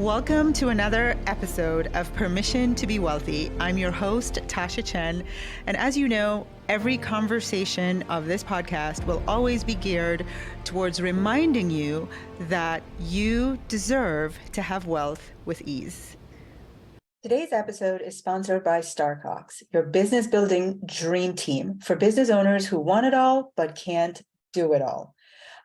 Welcome to another episode of Permission to be Wealthy. I'm your host, Tasha Chen. And as you know, every conversation of this podcast will always be geared towards reminding you that you deserve to have wealth with ease. Today's episode is sponsored by Starcox, your business building dream team for business owners who want it all but can't do it all.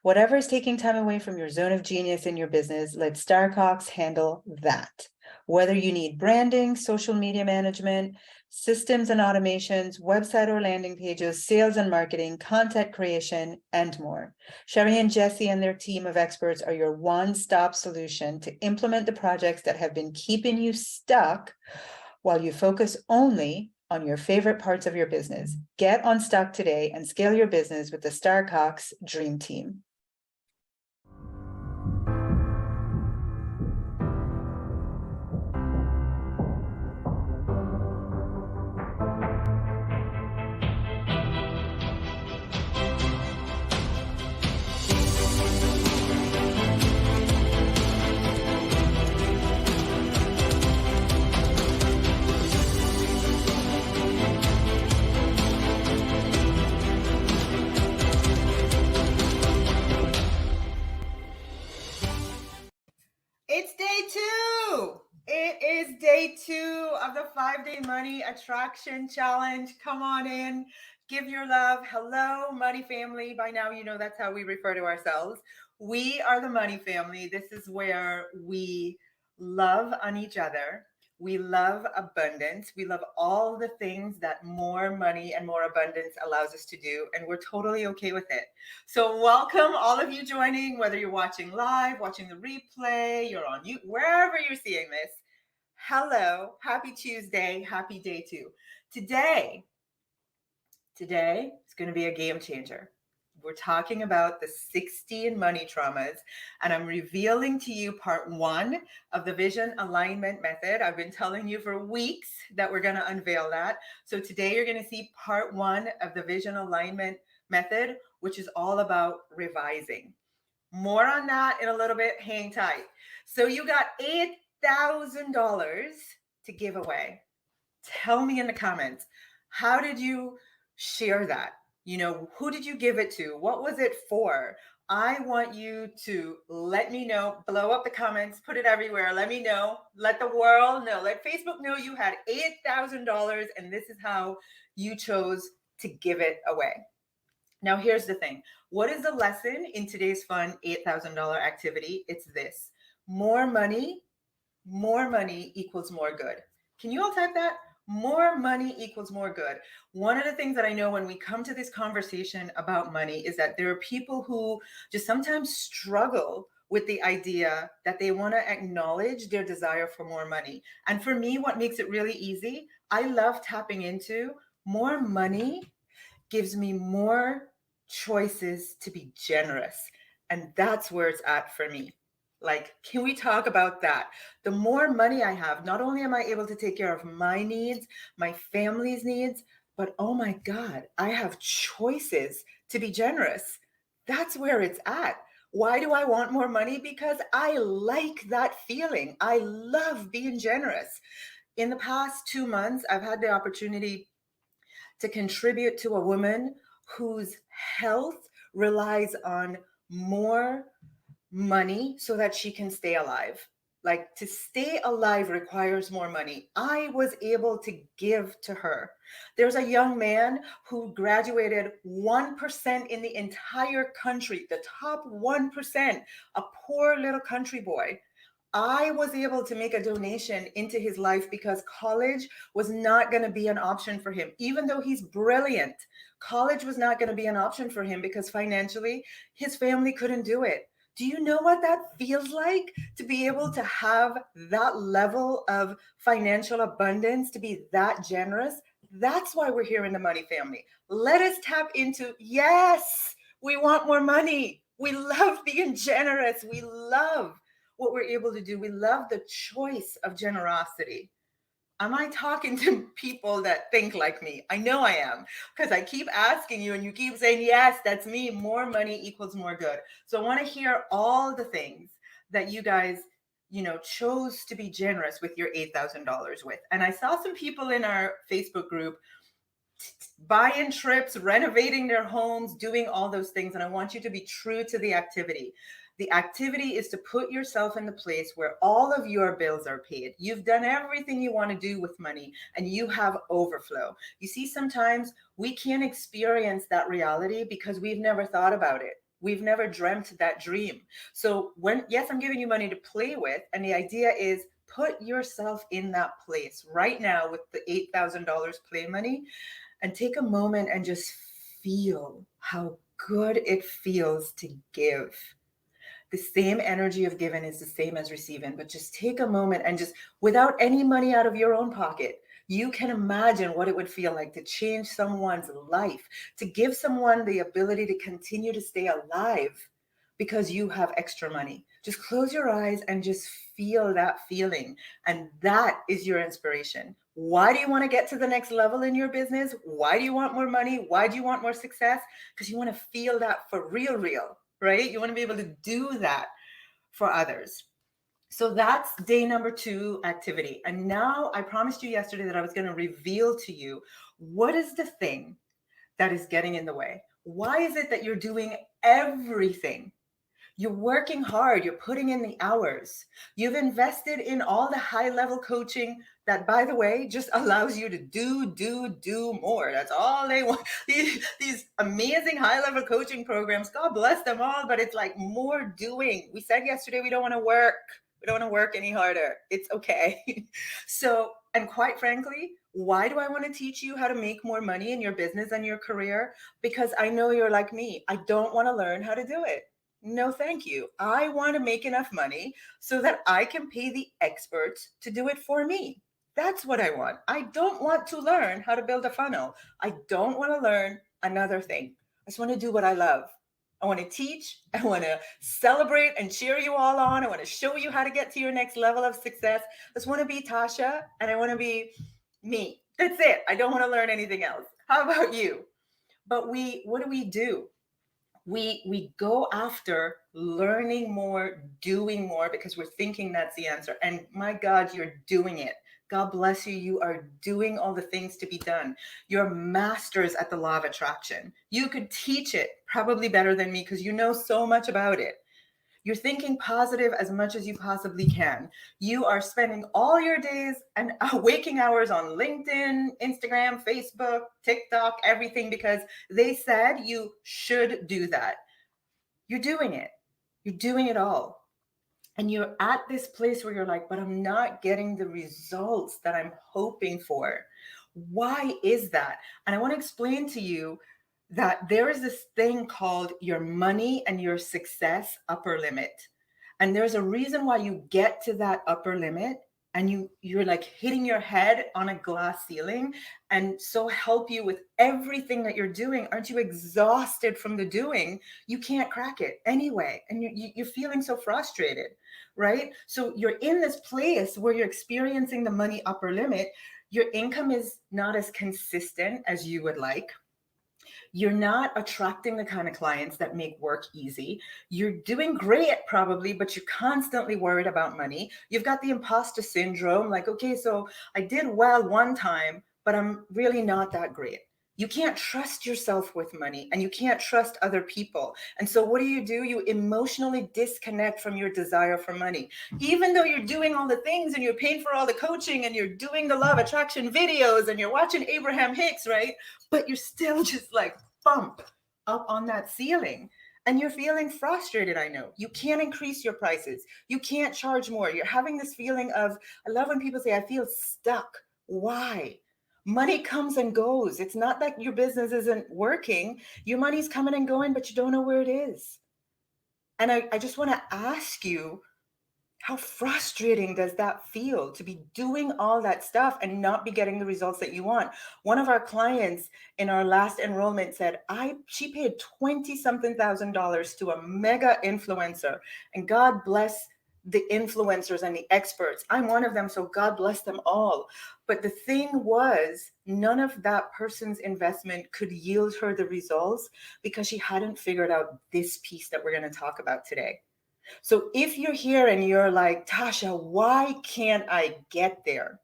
Whatever is taking time away from your zone of genius in your business, let Starcox handle that. Whether you need branding, social media management, systems and automations, website or landing pages, sales and marketing, content creation, and more. Sherry and Jesse and their team of experts are your one-stop solution to implement the projects that have been keeping you stuck while you focus only on your favorite parts of your business. Get unstuck today and scale your business with the Starcox Dream Team. It's day 2. It is day 2 of the 5-day money attraction challenge. Come on in, give your love. Hello, money family. By now, you know that's how we refer to ourselves. We are the money family. This is where we love on each other. We love abundance. We love all the things that more money and more abundance allows us to do, and we're totally okay with it. So welcome all of you joining, whether you're watching live, watching the replay, you're on YouTube, wherever you're seeing this. Hello, happy Tuesday, happy day 2. Today is going to be a game changer. We're talking about the 16 money traumas, and I'm revealing to you part 1 of the vision alignment method. I've been telling you for weeks that we're going to unveil that. So today you're going to see part 1 of the vision alignment method, which is all about revising. More on that in a little bit. Hang tight. So you got $8,000 to give away. Tell me in the comments, how did you share that? You know, who did you give it to? What was it for? I want you to let me know, blow up the comments, put it everywhere. Let me know, let the world know, let Facebook know you had $8,000 and this is how you chose to give it away. Now, here's the thing. What is the lesson in today's fun $8,000 activity? It's this: more money equals more good. Can you all type that? More money equals more good. One of the things that I know when we come to this conversation about money is that there are people who just sometimes struggle with the idea that they want to acknowledge their desire for more money. And for me, what makes it really easy, I love tapping into more money gives me more choices to be generous. And that's where it's at for me. Like, can we talk about that? The more money I have, not only am I able to take care of my needs, my family's needs, but oh my God, I have choices to be generous. That's where it's at. Why do I want more money? Because I like that feeling. I love being generous. In the past 2 months, I've had the opportunity to contribute to a woman whose health relies on more money so that she can stay alive. Like, to stay alive requires more money. I was able to give to her. There's a young man who graduated 1% in the entire country, the top 1%, a poor little country boy. I was able to make a donation into his life because college was not going to be an option for him. Even though he's brilliant, college was not going to be an option for him because financially his family couldn't do it. Do you know what that feels like to be able to have that level of financial abundance, to be that generous? That's why we're here in the Money Family. Let us tap into, yes, we want more money. We love being generous. We love what we're able to do. We love the choice of generosity. Am I talking to people that think like me? I know I am, because I keep asking you and you keep saying, yes, that's me. More money equals more good. So I want to hear all the things that you guys chose to be generous with your $8,000 with. And I saw some people in our Facebook group buying trips, renovating their homes, doing all those things. And I want you to be true to the activity. The activity is to put yourself in the place where all of your bills are paid. You've done everything you want to do with money and you have overflow. You see, sometimes we can't experience that reality because we've never thought about it. We've never dreamt that dream. So yes, I'm giving you money to play with. And the idea is put yourself in that place right now with the $8,000 play money and take a moment and just feel how good it feels to give. The same energy of giving is the same as receiving, but just take a moment and just, without any money out of your own pocket, you can imagine what it would feel like to change someone's life, to give someone the ability to continue to stay alive because you have extra money. Just close your eyes and just feel that feeling. And that is your inspiration. Why do you want to get to the next level in your business? Why do you want more money? Why do you want more success? Because you want to feel that for real, right? You want to be able to do that for others. So that's day number 2 activity. And now I promised you yesterday that I was going to reveal to you what is the thing that is getting in the way. Why is it that you're doing everything? You're working hard. You're putting in the hours. You've invested in all the high level coaching that, by the way, just allows you to do more. That's all they want. These amazing high level coaching programs, God bless them all, but it's like more doing. We said yesterday, we don't want to work. We don't want to work any harder. It's okay. So, and quite frankly, why do I want to teach you how to make more money in your business and your career? Because I know you're like me. I don't want to learn how to do it. No, thank you. I want to make enough money so that I can pay the experts to do it for me. That's what I want. I don't want to learn how to build a funnel. I don't want to learn another thing. I just want to do what I love. I want to teach. I want to celebrate and cheer you all on. I want to show you how to get to your next level of success. I just want to be Tasha and I want to be me. That's it. I don't want to learn anything else. How about you? But what do? We go after learning more, doing more, because we're thinking that's the answer. And my God, you're doing it. God bless you. You are doing all the things to be done. You're masters at the law of attraction. You could teach it probably better than me because you know so much about it. You're thinking positive as much as you possibly can. You are spending all your days and waking hours on LinkedIn, Instagram, Facebook, TikTok, everything because they said you should do that. You're doing it. You're doing it all. And you're at this place where you're like, but I'm not getting the results that I'm hoping for. Why is that? And I want to explain to you that there is this thing called your money and your success upper limit. And there's a reason why you get to that upper limit and you're like hitting your head on a glass ceiling. And so help you with everything that you're doing. Aren't you exhausted from the doing? You can't crack it anyway. And you're feeling so frustrated, right? So you're in this place where you're experiencing the money upper limit. Your income is not as consistent as you would like. You're not attracting the kind of clients that make work easy. You're doing great probably, but you're constantly worried about money. You've got the imposter syndrome. Like, okay, so I did well one time, but I'm really not that great. You can't trust yourself with money and you can't trust other people. And so what do? You emotionally disconnect from your desire for money. Even though you're doing all the things and you're paying for all the coaching and you're doing the law of attraction videos and you're watching Abraham Hicks, right? But you're still just like bump up on that ceiling. And you're feeling frustrated, I know. You can't increase your prices. You can't charge more. You're having this feeling of, I love when people say, I feel stuck. Why? Money comes and goes. It's not that your business isn't working. Your money's coming and going, but you don't know where it is. And I just want to ask you, how frustrating does that feel to be doing all that stuff and not be getting the results that you want? One of our clients in our last enrollment said, she paid $20-something thousand to a mega influencer, and God bless the influencers and the experts. I'm one of them, so God bless them all. But the thing was, none of that person's investment could yield her the results because she hadn't figured out this piece that we're going to talk about today. So if you're here and you're like, Tasha, why can't I get there?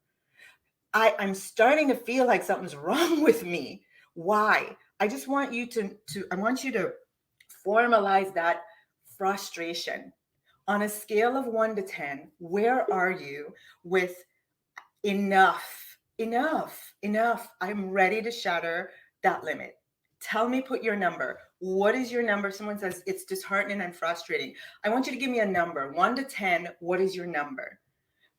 I'm starting to feel like something's wrong with me. Why? I just want you I want you to formalize that frustration. On a scale of 1 to 10, where are you with enough, enough, enough? I'm ready to shatter that limit. Tell me, put your number. What is your number? Someone says it's disheartening and frustrating. I want you to give me a number. 1 to 10, what is your number?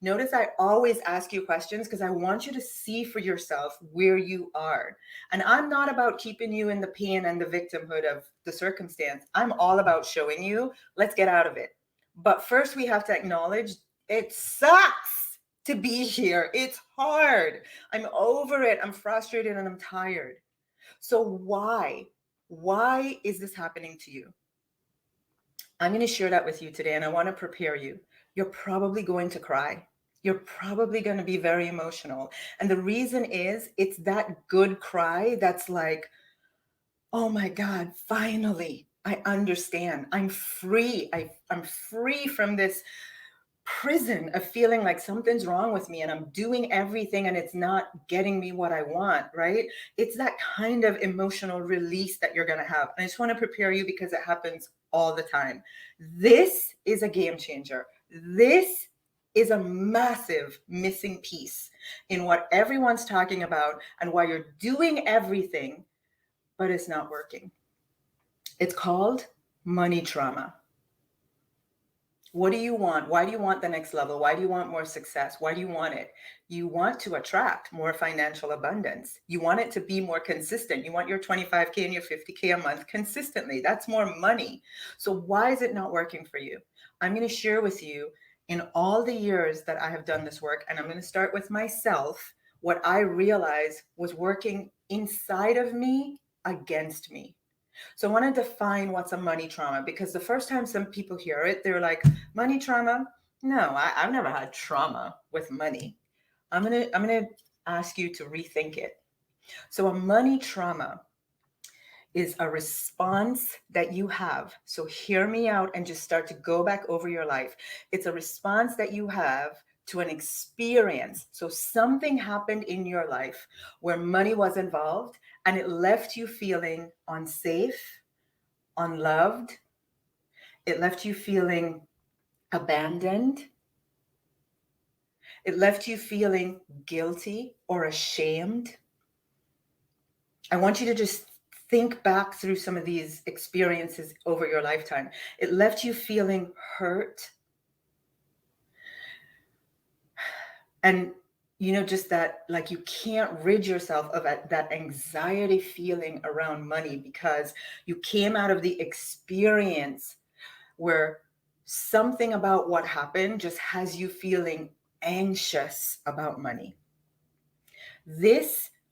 Notice I always ask you questions because I want you to see for yourself where you are. And I'm not about keeping you in the pain and the victimhood of the circumstance. I'm all about showing you, let's get out of it. But first, we have to acknowledge it sucks to be here. It's hard. I'm over it. I'm frustrated and I'm tired. So, why? Why is this happening to you? I'm going to share that with you today, and I want to prepare you. You're probably going to cry. You're probably going to be very emotional. And the reason is it's that good cry that's like, oh my God, finally, I understand. I'm free. I'm free from this prison of feeling like something's wrong with me and I'm doing everything and it's not getting me what I want, right? It's that kind of emotional release that you're going to have. And I just want to prepare you because it happens all the time. This is a game changer. This is a massive missing piece in what everyone's talking about and why you're doing everything, but it's not working. It's called money trauma. What do you want? Why do you want the next level? Why do you want more success? Why do you want it? You want to attract more financial abundance. You want it to be more consistent. You want your 25K and your 50K a month consistently. That's more money. So why is it not working for you? I'm going to share with you in all the years that I have done this work, and I'm going to start with myself, what I realized was working inside of me against me. So I want to define what's a money trauma because the first time some people hear it, they're like, money trauma? No, I've never had trauma with money. I'm gonna ask you to rethink it. So a money trauma is a response that you have. So hear me out and just start to go back over your life. It's a response that you have to an experience. So something happened in your life where money was involved and it left you feeling unsafe, unloved. It left you feeling abandoned. It left you feeling guilty or ashamed. I want you to just think back through some of these experiences over your lifetime. It left you feeling hurt. And, just that, like, you can't rid yourself of that anxiety feeling around money because you came out of the experience where something about what happened just has you feeling anxious about money.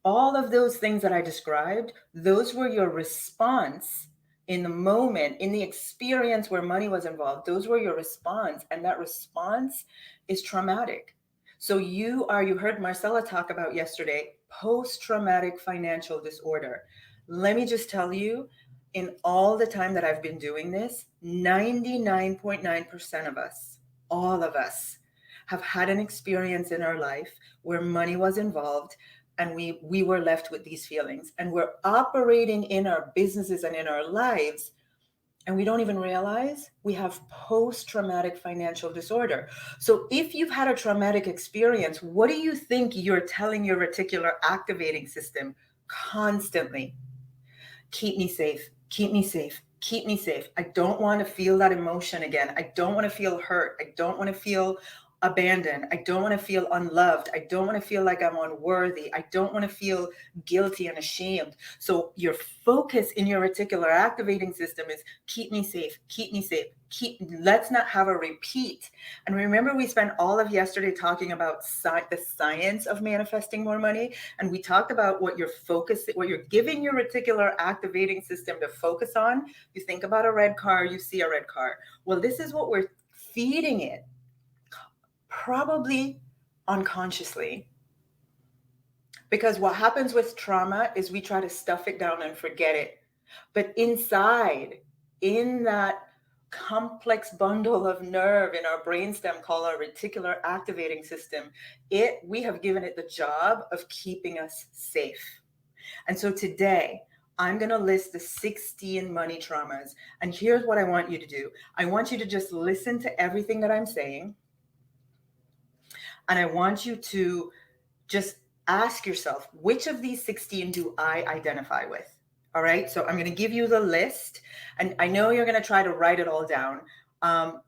All of those things that I described, those were your response in the moment, in the experience where money was involved. Those were your response. And that response is traumatic. So you heard Marcella talk about yesterday, post-traumatic financial disorder. Let me just tell you, in all the time that I've been doing this, 99.9% of us, all of us, have had an experience in our life where money was involved and we were left with these feelings, and we're operating in our businesses and in our lives and we don't even realize we have post-traumatic financial disorder. So if you've had a traumatic experience, what do you think you're telling your reticular activating system constantly? Keep me safe, keep me safe, keep me safe. I don't want to feel that emotion again. I don't want to feel hurt. I don't want to feel abandoned. I don't want to feel unloved. I don't want to feel like I'm unworthy. I don't want to feel guilty and ashamed. So your focus in your reticular activating system is keep me safe, keep me safe, let's not have a repeat. And remember, we spent all of yesterday talking about the science of manifesting more money. And we talked about what you're giving your reticular activating system to focus on. You think about a red car, you see a red car. Well, this is what we're feeding it, probably unconsciously. Because what happens with trauma is we try to stuff it down and forget it. But inside, in that complex bundle of nerve in our brainstem called our reticular activating system, we have given it the job of keeping us safe. And so today, I'm going to list the 16 money traumas. And here's what I want you to do. I want you to just listen to everything that I'm saying. And I want you to just ask yourself, which of these 16 do I identify with? All right. So I'm going to give you the list, and I know you're going to try to write it all down.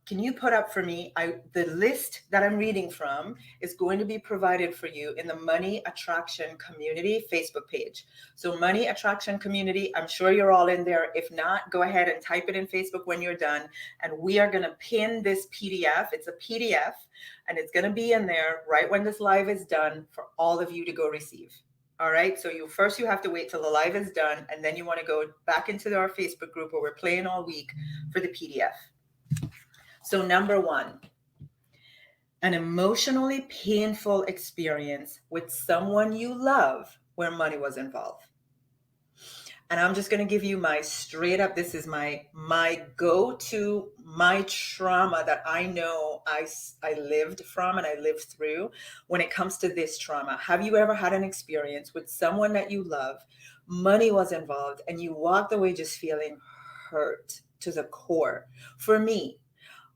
Can you put up for me? The list that I'm reading from is going to be provided for you in the Money Attraction Community Facebook page. So Money Attraction Community, I'm sure you're all in there. If not, go ahead and type it in Facebook when you're done. And we are going to pin this PDF. It's a PDF, and it's going to be in there right when this live is done for all of you to go receive. All right. So you have to wait till the live is done, and then you want to go back into our Facebook group where we're playing all week for the PDF. So number 1, an emotionally painful experience with someone you love where money was involved. And I'm just going to give you my straight up, this is my go-to, my trauma that I know I lived from and I lived through when it comes to this trauma. Have you ever had an experience with someone that you love, money was involved, and you walked away just feeling hurt to the core? For me,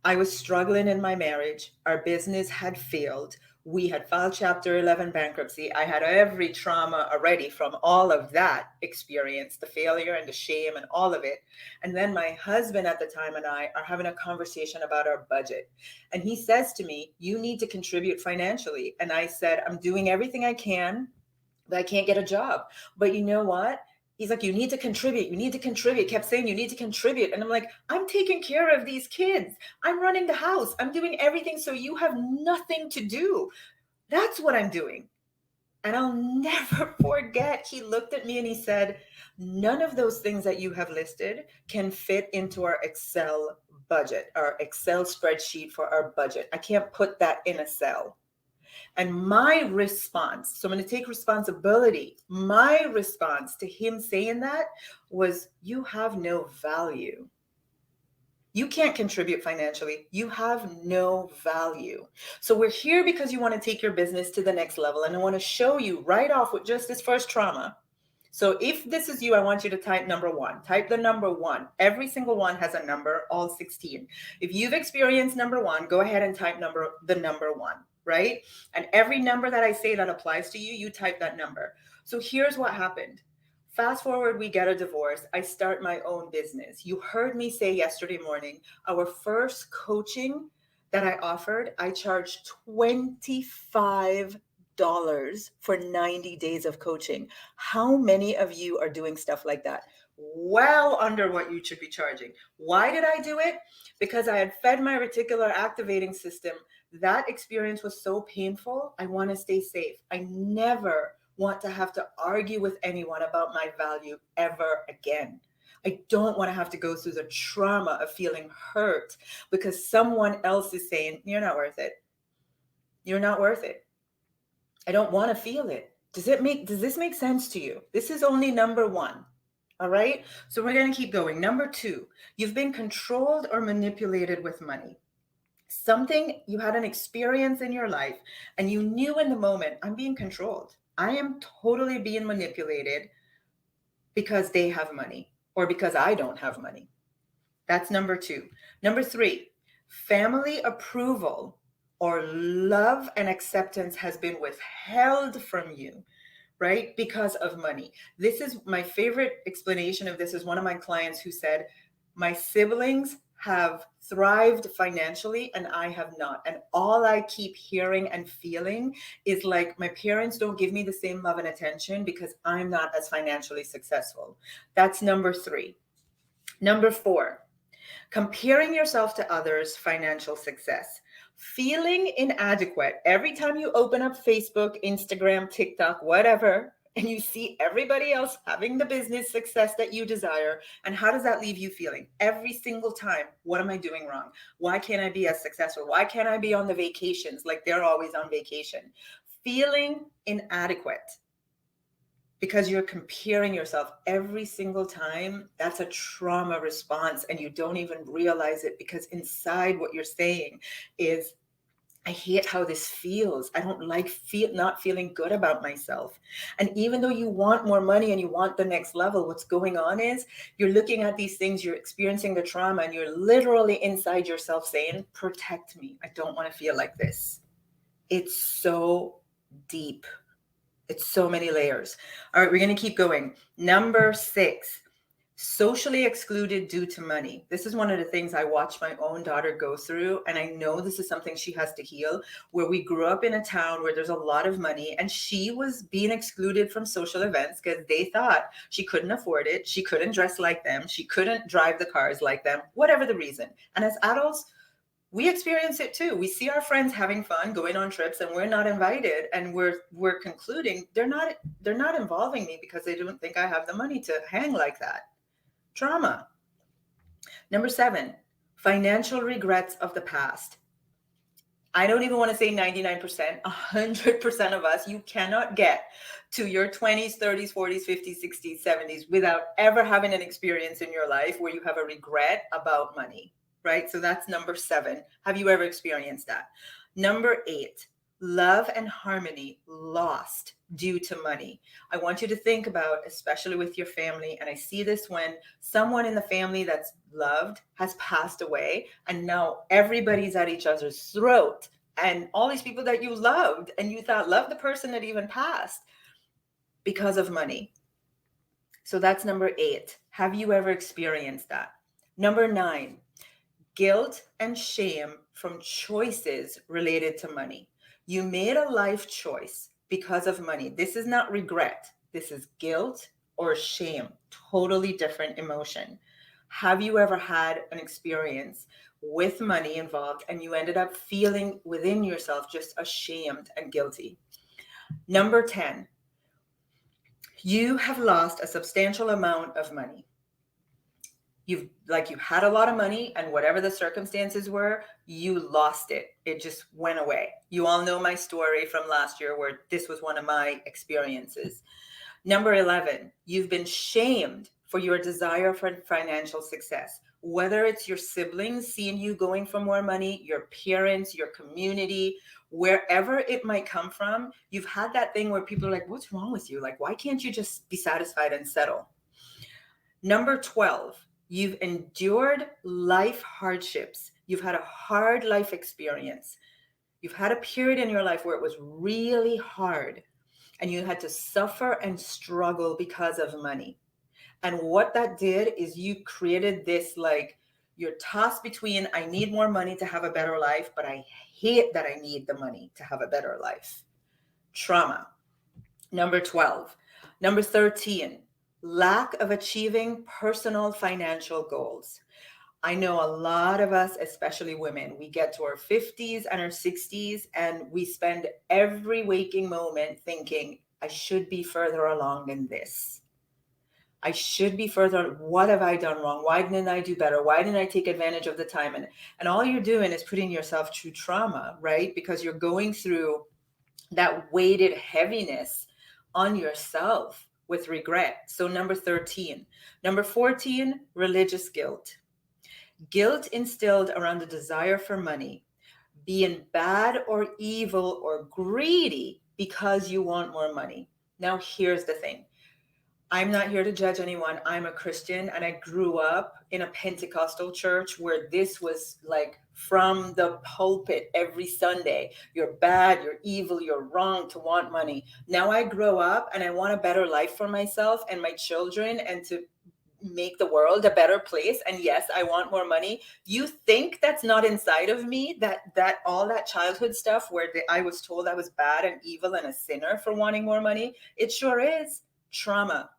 I was struggling in my marriage. Our business had failed. We had filed Chapter 11 bankruptcy. I had every trauma already from all of that experience, the failure and the shame and all of it. And then my husband at the time and I are having a conversation about our budget. And he says to me, you need to contribute financially. And I said, I'm doing everything I can, but I can't get a job. But you know what? He's like, you need to contribute. You need to contribute. Kept saying, you need to contribute. And I'm like, I'm taking care of these kids. I'm running the house. I'm doing everything. So you have nothing to do. That's what I'm doing. And I'll never forget. He looked at me and he said, none of those things that you have listed can fit into our Excel budget, our Excel spreadsheet for our budget. I can't put that in a cell. And my response, so I'm going to take responsibility. My response to him saying that was, you have no value. You can't contribute financially. You have no value. So we're here because you want to take your business to the next level. And I want to show you right off with just this first trauma. So if this is you, I want you to type number 1. Type the number 1. Every single one has a number, all 16. If you've experienced number 1, go ahead and type the number 1, right? And every number that I say that applies to you, you type that number. So here's what happened. Fast forward, we get a divorce. I start my own business. You heard me say yesterday morning, our first coaching that I offered, I charged $25 for 90 days of coaching. How many of you are doing stuff like that? Well under what you should be charging. Why did I do it? Because I had fed my reticular activating system. That experience was so painful. I want to stay safe. I never want to have to argue with anyone about my value ever again. I don't want to have to go through the trauma of feeling hurt because someone else is saying, you're not worth it. You're not worth it. I don't want to feel it. Does this make sense to you? This is only number 1. All right. So we're going to keep going. Number 2, you've been controlled or manipulated with money. Something, you had an experience in your life and you knew in the moment, I'm being controlled. I am totally being manipulated because they have money or because I don't have money. That's number 2. Number 3, family approval or love and acceptance has been withheld from you, right? Because of money. This is my favorite explanation of this is one of my clients who said, my siblings have thrived financially and I have not. And all I keep hearing and feeling is like my parents don't give me the same love and attention because I'm not as financially successful. That's number 3. Number 4, comparing yourself to others' financial success. Feeling inadequate every time you open up Facebook, Instagram, TikTok, whatever, and you see everybody else having the business success that you desire. And how does that leave you feeling? Every single time, what am I doing wrong? Why can't I be as successful? Why can't I be on the vacations like they're always on vacation? Feeling inadequate. because you're comparing yourself every single time. That's a trauma response, and you don't even realize it, because inside what you're saying is, I hate how this feels. I don't like not feeling good about myself. And even though you want more money and you want the next level, what's going on is you're looking at these things, you're experiencing the trauma, and you're literally inside yourself saying, protect me. I don't want to feel like this. It's so deep. It's so many layers. All right, we're going to keep going. Number 6, socially excluded due to money. This is one of the things I watched my own daughter go through, and I know this is something she has to heal, where we grew up in a town where there's a lot of money, and she was being excluded from social events because they thought she couldn't afford it, she couldn't dress like them, she couldn't drive the cars like them, whatever the reason. And as adults, we experience it too. We see our friends having fun, going on trips, and we're not invited, and we're concluding they're not involving me because they don't think I have the money to hang like that. Trauma. Number 7, financial regrets of the past. I don't even want to say 99%, 100% of us, you cannot get to your 20s, 30s, 40s, 50s, 60s, 70s without ever having an experience in your life where you have a regret about money, right? So that's number 7. Have you ever experienced that? Number 8, love and harmony lost due to money. I want you to think about, especially with your family, and I see this when someone in the family that's loved has passed away, and now everybody's at each other's throat, and all these people that you loved and you thought loved the person that even passed because of money. So that's number 8. Have you ever experienced that? Number 9, guilt and shame from choices related to money. You made a life choice because of money. This is not regret. This is guilt or shame. Totally different emotion. Have you ever had an experience with money involved and you ended up feeling within yourself just ashamed and guilty? Number 10, you have lost a substantial amount of money. You had a lot of money, and whatever the circumstances were, you lost it. It just went away. You all know my story from last year where this was one of my experiences. Number 11, you've been shamed for your desire for financial success. Whether it's your siblings seeing you going for more money, your parents, your community, wherever it might come from, you've had that thing where people are like, what's wrong with you? Like, why can't you just be satisfied and settle? Number 12, you've endured life hardships. You've had a hard life experience. You've had a period in your life where it was really hard and you had to suffer and struggle because of money. And what that did is you created this, like, you're tossed between, I need more money to have a better life, but I hate that I need the money to have a better life. Trauma. Number 12. Number 13, lack of achieving personal financial goals. I know a lot of us, especially women, we get to our 50s and our 60s, and we spend every waking moment thinking, I should be further along than this. I should be further. What have I done wrong? Why didn't I do better? Why didn't I take advantage of the time? And all you're doing is putting yourself through trauma, right? Because you're going through that weighted heaviness on yourself with regret. So number 13. Number 14, religious guilt. Guilt instilled around the desire for money, being bad or evil or greedy because you want more money. Now, here's the thing. I'm not here to judge anyone. I'm a Christian, and I grew up in a Pentecostal church where this was like from the pulpit every Sunday. You're bad, you're evil, you're wrong to want money. Now I grow up and I want a better life for myself and my children, and to make the world a better place. And yes, I want more money. You think that's not inside of me, that all that childhood stuff where I was told I was bad and evil and a sinner for wanting more money? It sure is. Trauma.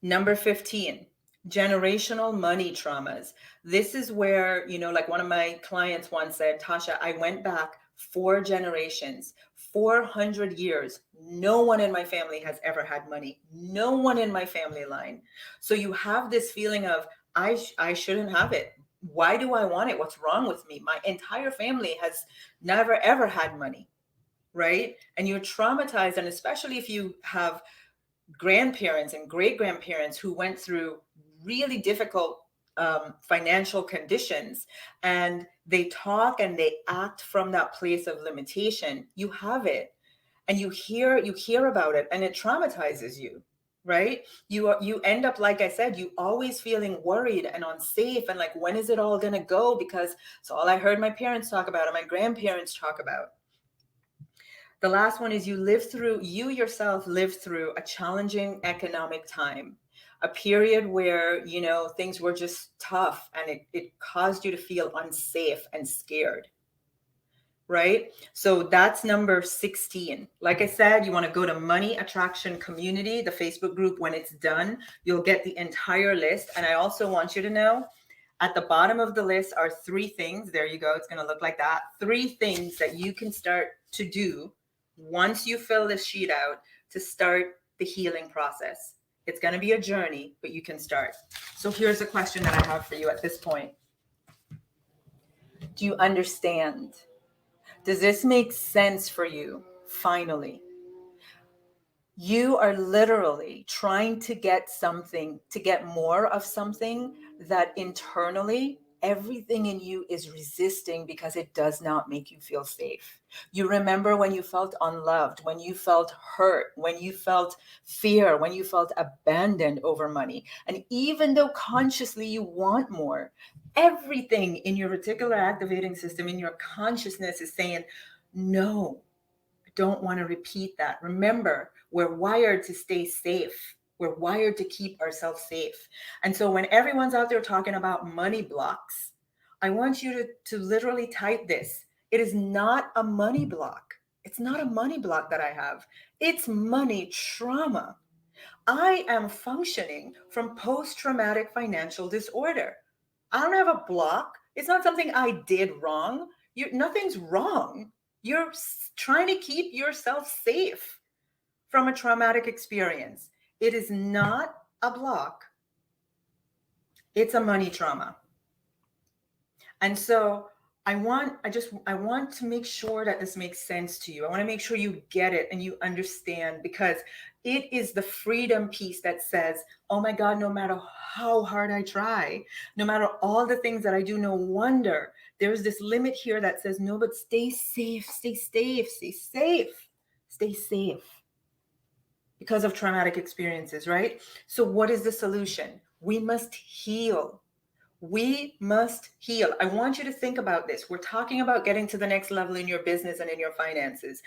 Number 15, generational money traumas. This is where, like one of my clients once said, Tasha, I went back 4 generations, 400 years. No one in my family has ever had money. No one in my family line. So you have this feeling of, I shouldn't have it. Why do I want it? What's wrong with me? My entire family has never, ever had money. right? And you're traumatized. And especially if you have grandparents and great grandparents who went through really difficult financial conditions, and they talk and they act from that place of limitation, you have it, and you hear about it, and it traumatizes you, right? You end up, like I said, you always feeling worried and unsafe, and like, when is it all going to go? Because it's all I heard my parents talk about and my grandparents talk about. The last one is you yourself lived through a challenging economic time, a period where, things were just tough, and it caused you to feel unsafe and scared, right? So that's number 16. Like I said, you want to go to Money Attraction Community, the Facebook group. When it's done, you'll get the entire list. And I also want you to know, at the bottom of the list are 3 things. There you go. It's going to look like that. 3 things that you can start to do once you fill this sheet out to start the healing process. It's going to be a journey, but you can start. So here's a question that I have for you at this point. Do you understand? Does this make sense for you? Finally, you are literally trying to get something, to get more of something that internally everything in you is resisting because it does not make you feel safe. You remember when you felt unloved, when you felt hurt, when you felt fear, when you felt abandoned over money. And even though consciously you want more, everything in your reticular activating system, in your consciousness, is saying, no, don't want to repeat that. Remember, we're wired to stay safe. We're wired to keep ourselves safe. And so when everyone's out there talking about money blocks, I want you to literally type this. It is not a money block. It's not a money block that I have. It's money trauma. I am functioning from post-traumatic financial disorder. I don't have a block. It's not something I did wrong. Nothing's wrong. You're trying to keep yourself safe from a traumatic experience. It is not a block. It's a money trauma. And so I want to make sure that this makes sense to you. I want to make sure you get it and you understand, because it is the freedom piece that says, oh my God, no matter how hard I try, no matter all the things that I do, no wonder there's this limit here that says, no, but stay safe, stay safe, stay safe, stay safe because of traumatic experiences, right? So what is the solution? We must heal. We must heal. I want you to think about this. We're talking about getting to the next level in your business and in your finances,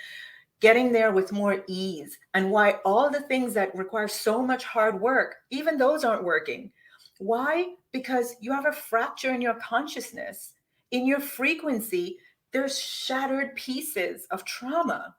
getting there with more ease, and why all the things that require so much hard work, even those aren't working. Why? Because you have a fracture in your consciousness, in your frequency. There's shattered pieces of trauma.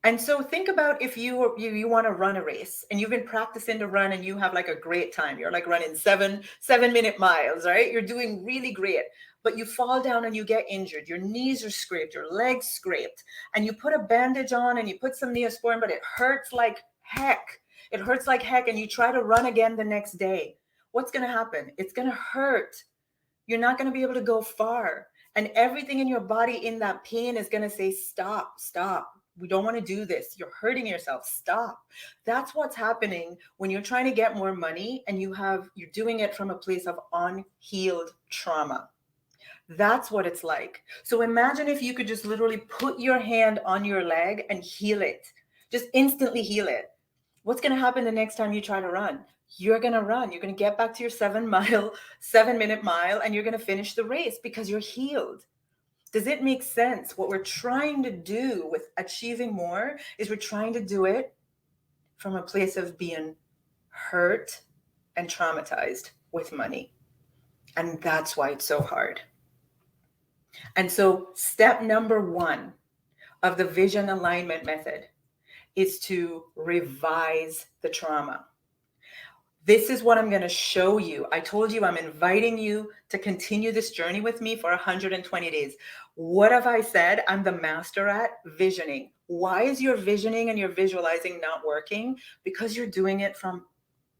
And so think about, if you want to run a race and you've been practicing to run and you have like a great time. You're like running 7-minute miles, right? You're doing really great, but you fall down and you get injured. Your knees are scraped, your legs scraped, and you put a bandage on and you put some Neosporin, but it hurts like heck. It hurts like heck, and you try to run again the next day. What's going to happen? It's going to hurt. You're not going to be able to go far. And everything in your body in that pain is going to say, stop, stop. We don't want to do this. You're hurting yourself. Stop. That's what's happening when you're trying to get more money and you're doing it from a place of unhealed trauma. That's what it's like. So imagine if you could just literally put your hand on your leg and heal it. Just instantly heal it. What's going to happen the next time you try to run? You're going to run. You're going to get back to your 7-minute mile, and you're going to finish the race because you're healed. Does it make sense? What we're trying to do with achieving more is we're trying to do it from a place of being hurt and traumatized with money. And that's why it's so hard. And so step number 1 of the vision alignment method is to revise the trauma. This is what I'm going to show you. I told you I'm inviting you to continue this journey with me for 120 days. What have I said? I'm the master at visioning. Why is your visioning and your visualizing not working? Because you're doing it from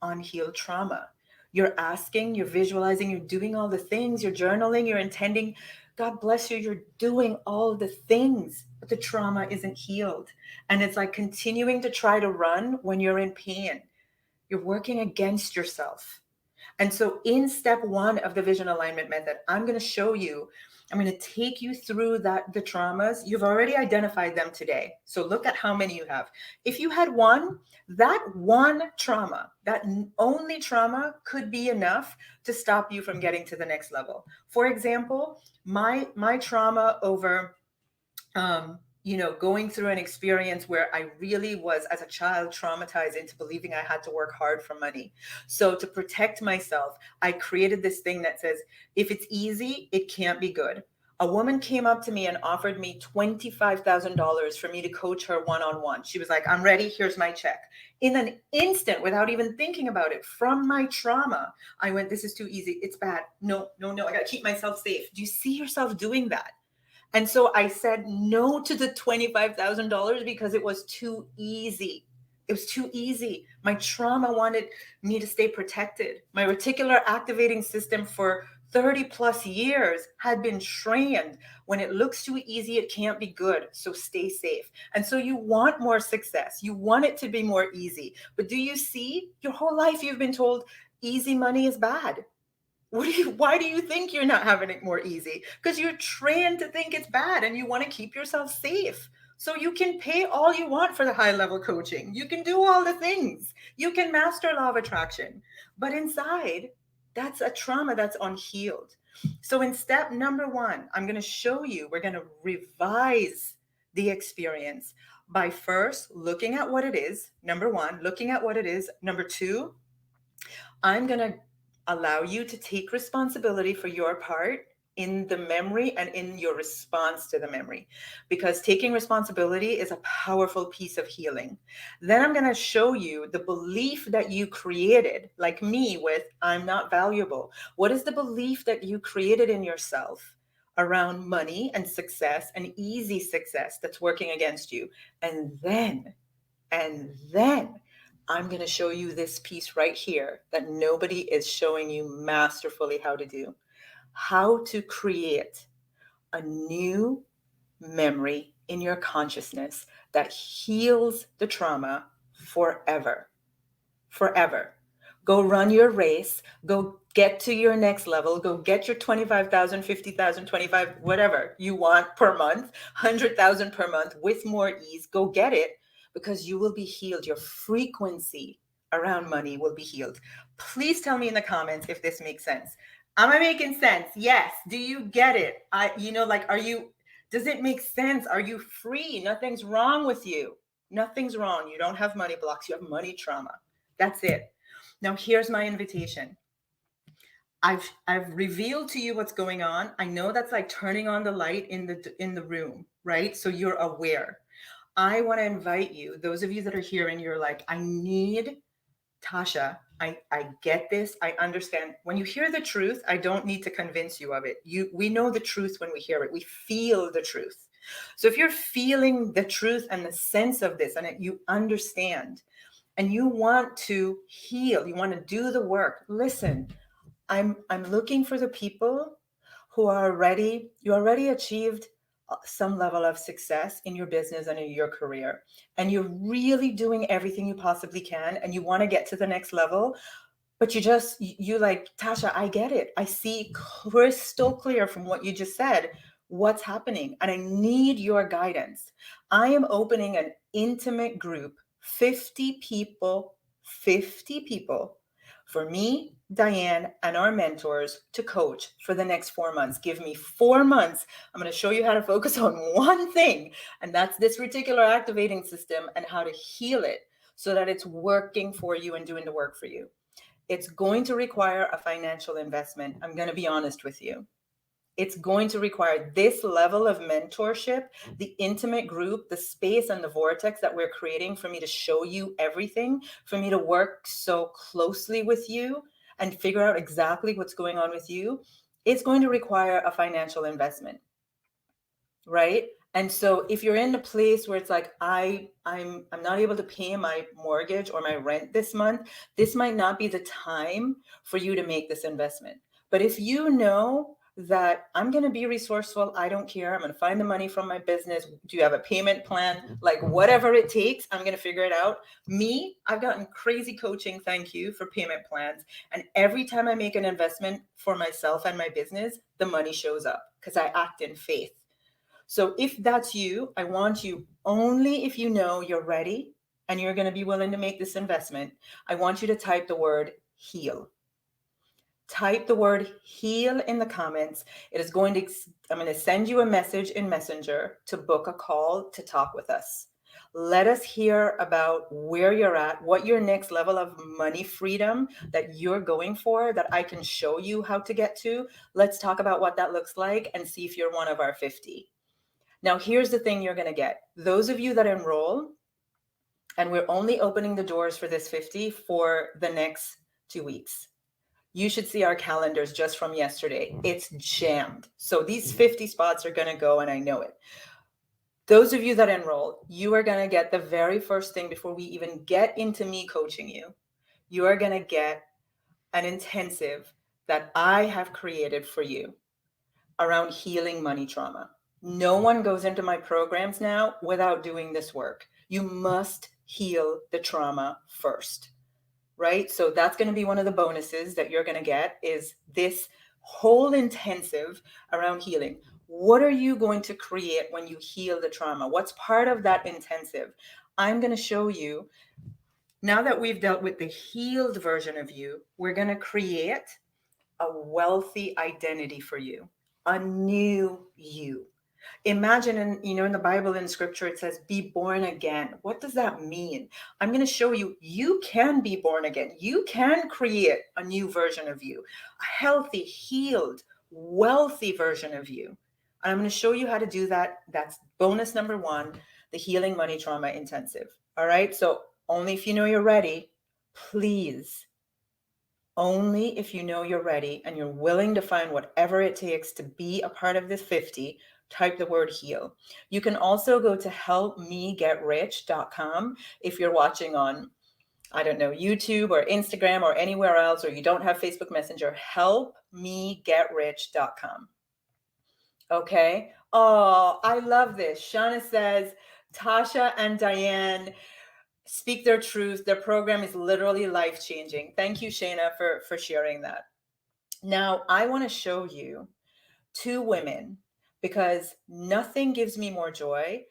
unhealed trauma. You're asking, you're visualizing, you're doing all the things, you're journaling, you're intending. God bless you, you're doing all the things, but the trauma isn't healed. And it's like continuing to try to run when you're in pain. You're working against yourself. And so in step one of the vision alignment method, I'm going to show you, I'm going to take you through the traumas. You've already identified them today. So look at how many you have. If you had one, that one trauma, that only trauma could be enough to stop you from getting to the next level. For example, my trauma over going through an experience where I really was, as a child, traumatized into believing I had to work hard for money. So to protect myself, I created this thing that says, if it's easy, it can't be good. A woman came up to me and offered me $25,000 for me to coach her one-on-one. She was like, I'm ready. Here's my check. In an instant, without even thinking about it, from my trauma, I went, this is too easy. It's bad. No, no, no. I got to keep myself safe. Do you see yourself doing that? And so I said no to the $25,000 because it was too easy. It was too easy. My trauma wanted me to stay protected. My reticular activating system for 30 plus years had been trained. When it looks too easy, it can't be good. So stay safe. And so you want more success. You want it to be more easy. But do you see, your whole life you've been told easy money is bad. Why do you think you're not having it more easy? Because you're trained to think it's bad and you want to keep yourself safe. So you can pay all you want for the high level coaching. You can do all the things. You can master law of attraction. But inside, that's a trauma that's unhealed. So in step number one, I'm going to show you, we're going to revise the experience by first looking at what it is. Number one, looking at what it is. Number two, I'm going to allow you to take responsibility for your part in the memory and in your response to the memory, because taking responsibility is a powerful piece of healing. Then I'm going to show you the belief that you created, like me with I'm not valuable. What is the belief that you created in yourself around money and success and easy success that's working against you? And then I'm going to show you this piece right here that nobody is showing you masterfully how to do. How to create a new memory in your consciousness that heals the trauma forever. Forever. Go run your race. Go get to your next level. Go get your 25,000, 50,000, 25, whatever you want per month, 100,000 per month with more ease. Go get it, because you will be healed. Your frequency around money will be healed. Please tell me in the comments if this makes sense. Am I making sense? Yes. Do you get it? Does it make sense? Are you free? Nothing's wrong with you. Nothing's wrong. You don't have money blocks. You have money trauma. That's it. Now, here's my invitation. I've revealed to you what's going on. I know that's like turning on the light in the room, right? So you're aware. I want to invite you, those of you that are here and you're like, I need Tasha. I get this. I understand. When you hear the truth, I don't need to convince you of it. We know the truth when we hear it. We feel the truth. So if you're feeling the truth and the sense of this, and you understand, and you want to heal, you want to do the work, listen, I'm looking for the people who are ready. You already achieved some level of success in your business and in your career, and you're really doing everything you possibly can, and you want to get to the next level, but you like, Tasha, I get it. I see crystal clear from what you just said what's happening, and I need your guidance. I am opening an intimate group, 50 people for me, Diane, and our mentors to coach for the next 4 months. Give me 4 months. I'm going to show you how to focus on one thing, and that's this reticular activating system and how to heal it so that it's working for you and doing the work for you. It's going to require a financial investment. I'm going to be honest with you. It's going to require this level of mentorship, the intimate group, the space and the vortex that we're creating for me to show you everything, for me to work so closely with you and figure out exactly what's going on with you. It's going to require a financial investment, right? And so if you're in a place where it's like, I'm not able to pay my mortgage or my rent this month, this might not be the time for you to make this investment. But if you know that I'm going to be resourceful. I don't care. I'm going to find the money from my business. Do you have a payment plan? Like whatever it takes, I'm going to figure it out. Me, I've gotten crazy coaching. Thank you for payment plans. And every time I make an investment for myself and my business, the money shows up because I act in faith. So if that's you, I want you, only if you know you're ready and you're going to be willing to make this investment, I want you to type the word heal. Type the word heal in the comments. I'm going to send you a message in Messenger to book a call to talk with us. Let us hear about where you're at, what your next level of money freedom that you're going for, that I can show you how to get to. Let's talk about what that looks like and see if you're one of our 50. Now, here's the thing you're going to get. Those of you that enroll, and we're only opening the doors for this 50 for the next 2 weeks. You should see our calendars just from yesterday. It's jammed. So these 50 spots are going to go, and I know it. Those of you that enroll, you are going to get the very first thing before we even get into me coaching you. You are going to get an intensive that I have created for you around healing money trauma. No one goes into my programs now without doing this work. You must heal the trauma first. Right? So that's going to be one of the bonuses that you're going to get, is this whole intensive around healing. What are you going to create when you heal the trauma? What's part of that intensive? I'm going to show you, now that we've dealt with the healed version of you, we're going to create a wealthy identity for you, a new you. Imagine, in the Bible, in scripture, it says, be born again. What does that mean? I'm going to show you, you can be born again. You can create a new version of you, a healthy, healed, wealthy version of you. And I'm going to show you how to do that. That's bonus number 1, the Healing Money Trauma Intensive. All right. So only if you know you're ready, please. Only if you know you're ready and you're willing to find whatever it takes to be a part of this 50, type the word heal. You can also go to helpmegetrich.com if you're watching on, I don't know, YouTube or Instagram or anywhere else, or you don't have Facebook Messenger, helpmegetrich.com. Okay. Oh, I love this. Shauna says, Tasha and Diane speak their truth. Their program is literally life-changing. Thank you, Shayna, for sharing that. Now, I want to show you 2 women, because nothing gives me more joy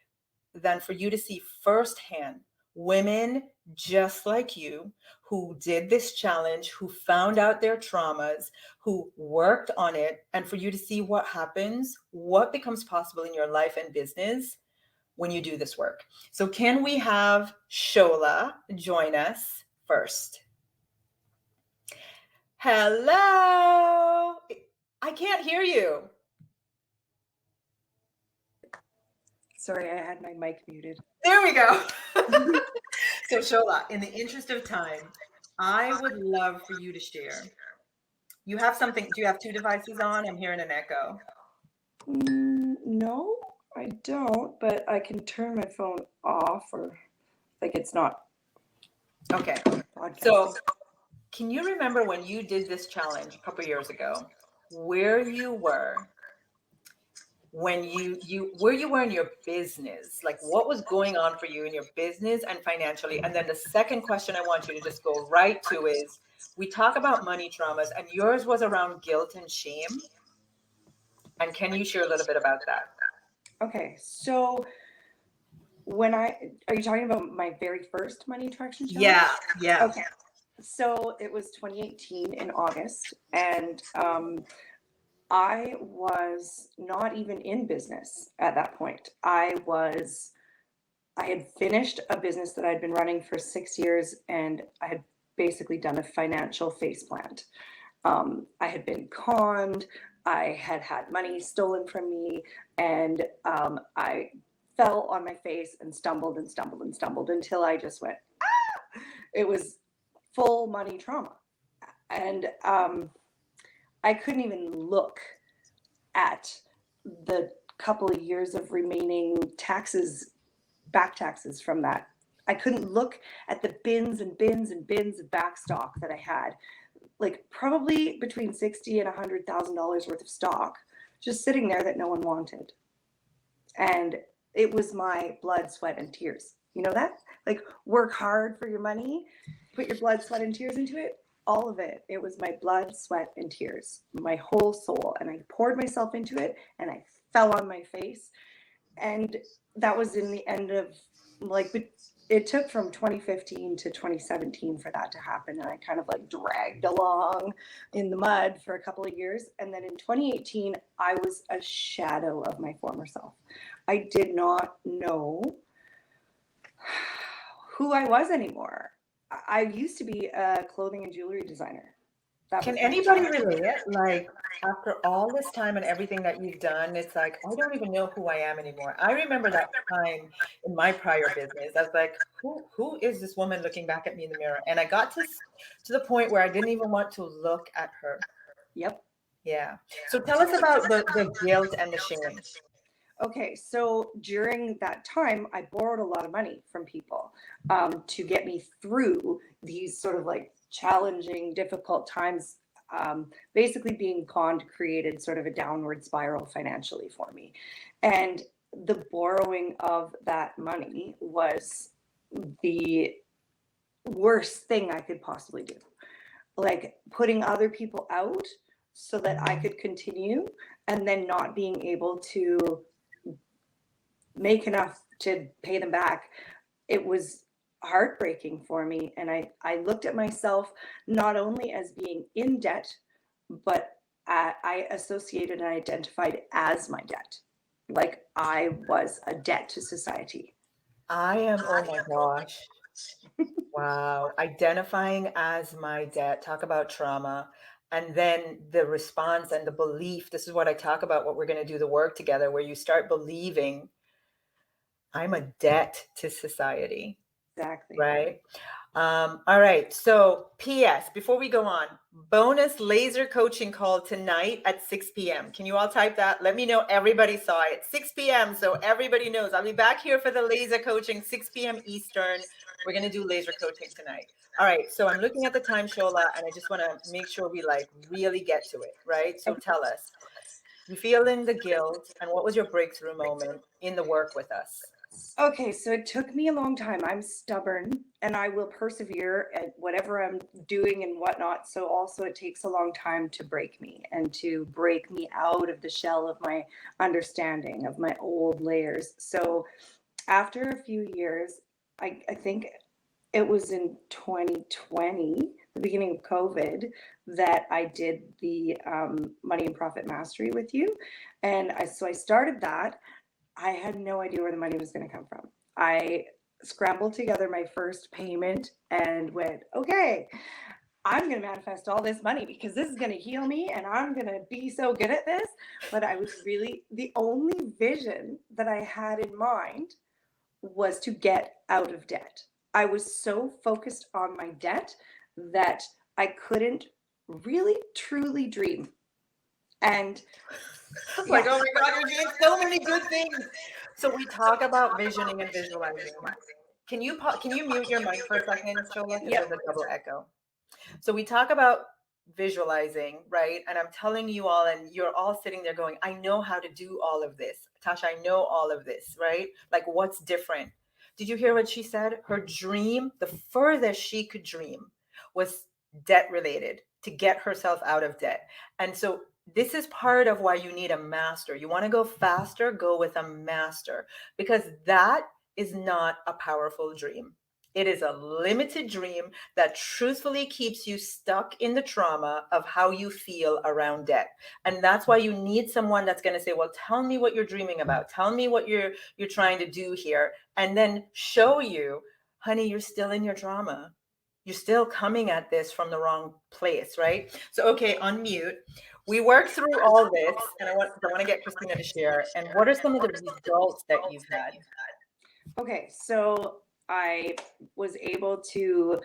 than for you to see firsthand women just like you who did this challenge, who found out their traumas, who worked on it, and for you to see what happens, what becomes possible in your life and business when you do this work. So can we have Shola join us first? Hello. I can't hear you. Sorry, I had my mic muted. There we go. So Shola, in the interest of time, I would love for you to share. You have something, do you have 2 devices on? I'm hearing an echo. No, I don't, but I can turn my phone off, or like it's not. Okay. Broadcasting. So can you remember when you did this challenge a couple years ago, where you were when where you were in your business, like what was going on for you in your business and financially? And then the second question I want you to just go right to is, we talk about money traumas, and yours was around guilt and shame. And can you share a little bit about that? Okay, so are you talking about my very first money attraction challenge? Yeah. Okay, so it was 2018 in August, and I was not even in business at that point. I had finished a business that I'd been running for 6 years, and I had basically done a financial faceplant. I had been conned. I had had money stolen from me, and I fell on my face and stumbled and stumbled and stumbled until I just went, ah! It was full money trauma. And I couldn't even look at the couple of years of remaining taxes, back taxes from that. I couldn't look at the bins and bins and bins of back stock that I had. like probably between $60,000 and $100,000 worth of stock just sitting there that no one wanted. And it was my blood, sweat, and tears. You know that? Like, work hard for your money, put your blood, sweat, and tears into it. All of it. It was my blood, sweat, and tears, my whole soul. And I poured myself into it, and I fell on my face. And that was in the end of, like, it took from 2015 to 2017 for that to happen. And I kind of like dragged along in the mud for a couple of years. And then in 2018, I was a shadow of my former self. I did not know who I was anymore. I used to be a clothing and jewelry designer. Can anybody relate? Like, after all this time and everything that you've done, it's like, I don't even know who I am anymore. I remember that time in my prior business. I was like, who is this woman looking back at me in the mirror? And I got to the point where I didn't even want to look at her. Yep. Yeah. So tell us about the guilt and the shame. Okay, so during that time, I borrowed a lot of money from people to get me through these sort of like challenging, difficult times. Basically, being conned created sort of a downward spiral financially for me. And the borrowing of that money was the worst thing I could possibly do. Like putting other people out so that I could continue, and then not being able to make enough to pay them back. It was heartbreaking for me. And I looked at myself not only as being in debt, but I associated and identified as my debt. Like I was a debt to society. I am, oh my gosh. Wow. Identifying as my debt, talk about trauma. And then the response and the belief. This is what I talk about, what we're going to do the work together, where you start believing I'm a debt to society. Exactly. Right. All right. So, P.S. before we go on, bonus laser coaching call tonight at 6 p.m. Can you all type that? Let me know everybody saw it. 6 p.m. So everybody knows. I'll be back here for the laser coaching, 6 p.m. Eastern. We're going to do laser coaching tonight. All right. So I'm looking at the time, Shola, and I just want to make sure we like really get to it. Right. So tell us, you feeling the guilt, and what was your breakthrough moment in the work with us? Okay, so it took me a long time. I'm stubborn and I will persevere at whatever I'm doing and whatnot. So also it takes a long time to break me and to break me out of the shell of my understanding of my old layers. So after a few years, I think it was in 2020, the beginning of COVID, that I did the Money and Profit Mastery with you. And so I started that. I had no idea where the money was going to come from. I scrambled together my first payment and went, okay, I'm going to manifest all this money because this is going to heal me and I'm going to be so good at this. But I was really, the only vision that I had in mind was to get out of debt. I was so focused on my debt that I couldn't really truly dream. And like, oh my God, you're doing so many good things. So we talk about visioning and visualizing. Can you mute your mic for a second, Shola? Because there's a double echo. So we talk about visualizing, right? And I'm telling you all, and you're all sitting there going, I know how to do all of this. Tasha, I know all of this, right? Like, what's different? Did you hear what she said? Her dream, the furthest she could dream, was debt related, to get herself out of debt. And so this is part of why you need a master. You want to go faster, go with a master, because that is not a powerful dream. It is a limited dream that truthfully keeps you stuck in the trauma of how you feel around debt. And that's why you need someone that's going to say, well, tell me what you're dreaming about. Tell me what you're trying to do here. And then show you, honey, you're still in your trauma. You're still coming at this from the wrong place, right? So, okay, unmute. We worked through all this, and I want to get Christina to share. And what are some of the results that you've had? Okay, so I was able to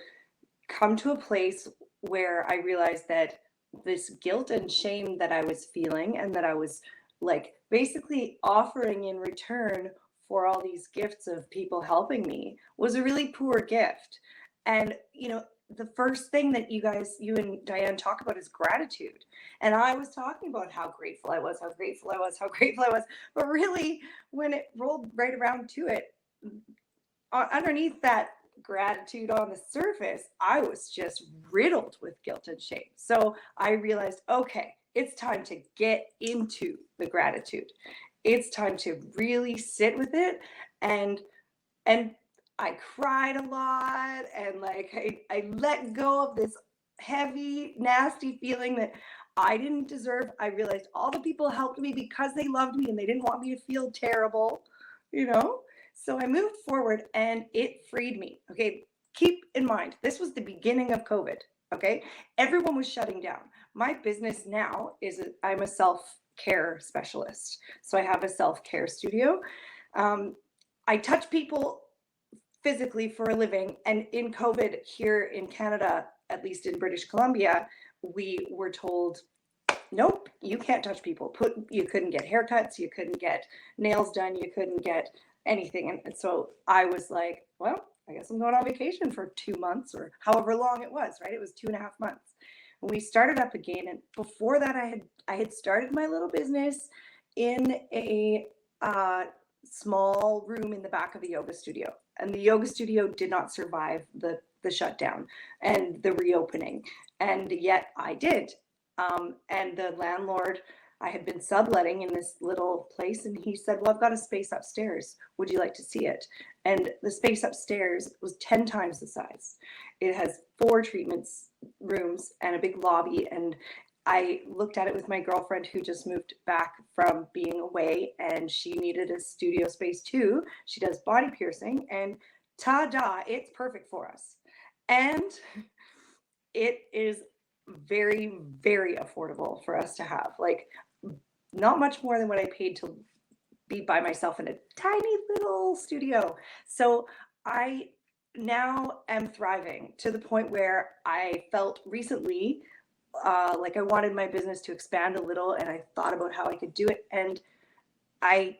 come to a place where I realized that this guilt and shame that I was feeling and that I was like basically offering in return for all these gifts of people helping me was a really poor gift. And, you know, the first thing that you and Diane talk about is gratitude. And I was talking about how grateful I was, how grateful I was, how grateful I was. But really, when it rolled right around to it, underneath that gratitude on the surface, I was just riddled with guilt and shame. So I realized, okay, it's time to get into the gratitude. It's time to really sit with it, and and I cried a lot, and like I let go of this heavy, nasty feeling that I didn't deserve. I realized all the people helped me because they loved me and they didn't want me to feel terrible, you know? So I moved forward and it freed me. Okay. Keep in mind, this was the beginning of COVID. Okay. Everyone was shutting down. My business now I'm a self care specialist. So I have a self care studio. I touch people physically for a living. And in COVID here in Canada, at least in British Columbia, we were told, nope, you can't touch people. You couldn't get haircuts, you couldn't get nails done, you couldn't get anything. And so I was like, well, I guess I'm going on vacation for 2 months or however long it was, right? It was 2.5 months. And we started up again. And before that, I had started my little business in a small room in the back of the yoga studio. And the yoga studio did not survive the shutdown and the reopening. And yet I did. And the landlord, I had been subletting in this little place, and he said, well, I've got a space upstairs. Would you like to see it? And the space upstairs was 10 times the size. It has 4 treatments rooms and a big lobby. And I looked at it with my girlfriend who just moved back from being away, and she needed a studio space too. She does body piercing, and ta-da, it's perfect for us. And it is very, very affordable for us to have. Like, not much more than what I paid to be by myself in a tiny little studio. So I now am thriving to the point where I felt recently like I wanted my business to expand a little, and I thought about how I could do it. And I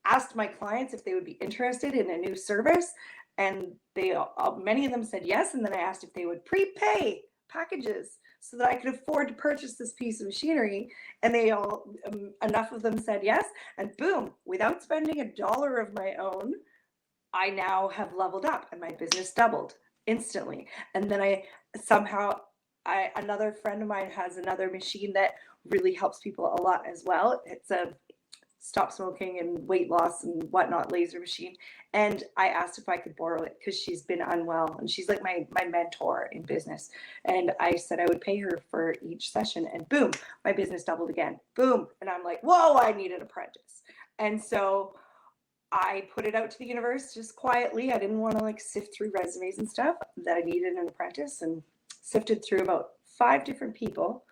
asked my clients if they would be interested in a new service, and they many of them said yes. And then I asked if they would prepay packages so that I could afford to purchase this piece of machinery, and they all enough of them said yes. And boom, without spending a dollar of my own, I now have leveled up and my business doubled instantly. And then another friend of mine has another machine that really helps people a lot as well. It's a stop smoking and weight loss and whatnot laser machine. And I asked if I could borrow it because she's been unwell, and she's like my mentor in business. And I said I would pay her for each session, and boom, my business doubled again. Boom. And I'm like, whoa, I need an apprentice. And so I put it out to the universe just quietly. I didn't want to like sift through resumes and stuff, that I needed an apprentice, and sifted through about 5 different people.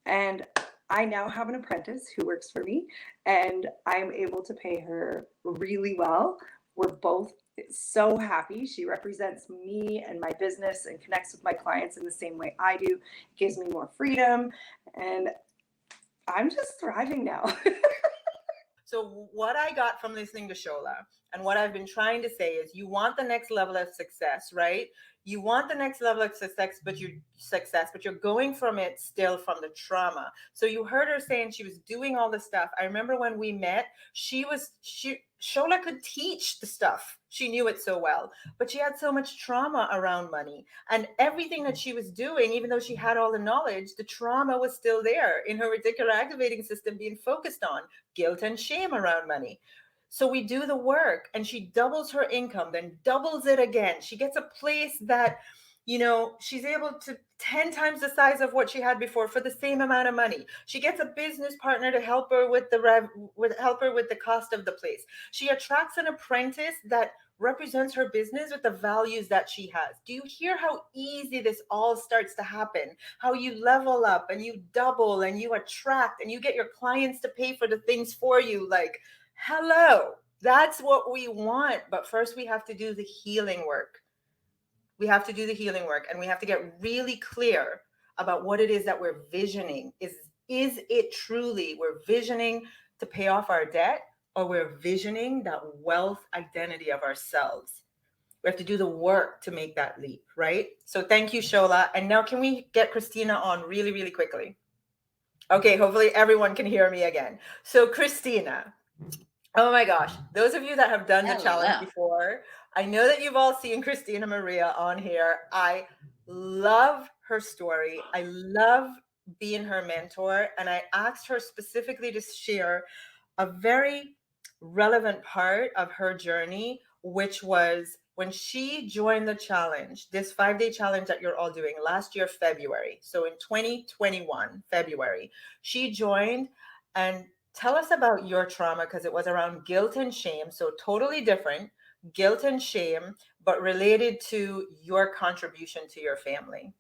And I now have an apprentice who works for me, and I'm able to pay her really well. We're both so happy. She represents me and my business and connects with my clients in the same way I do. It gives me more freedom, and I'm just thriving now. So what I got from listening to Shola, and what I've been trying to say, is you want the next level of success, right? You want the next level of success, but you're going from it still from the trauma. So you heard her saying she was doing all the stuff. I remember when we met, Shola could teach the stuff. She knew it so well, but she had so much trauma around money, and everything that she was doing, even though she had all the knowledge, the trauma was still there in her reticular activating system, being focused on guilt and shame around money. So we do the work, and she doubles her income, then doubles it again. She gets a place that, she's able to 10 times the size of what she had before for the same amount of money. She gets a business partner to help her with the cost of the place. She attracts an apprentice that represents her business with the values that she has. Do you hear how easy this all starts to happen? How you level up and you double and you attract and you get your clients to pay for the things for you. Like, hello, that's what we want. But first we have to do the healing work. We have to do the healing work, and we have to get really clear about what it is that we're visioning. Is it truly we're visioning to pay off our debt, or we're visioning that wealth identity of ourselves? We have to do the work to make that leap, right? So thank you, Shola. And now can we get Christina on really, really quickly? Okay, hopefully everyone can hear me again. So Christina, oh my gosh, those of you that have done the challenge Hello. before, I know that you've all seen Christina Maria on here. I love her story. I love being her mentor. And I asked her specifically to share a very relevant part of her journey, which was when she joined the challenge, this 5-day challenge that you're all doing last year, February. So in 2021, February, she joined. And tell us about your trauma, because it was around guilt and shame. So totally different guilt and shame, but related to your contribution to your family.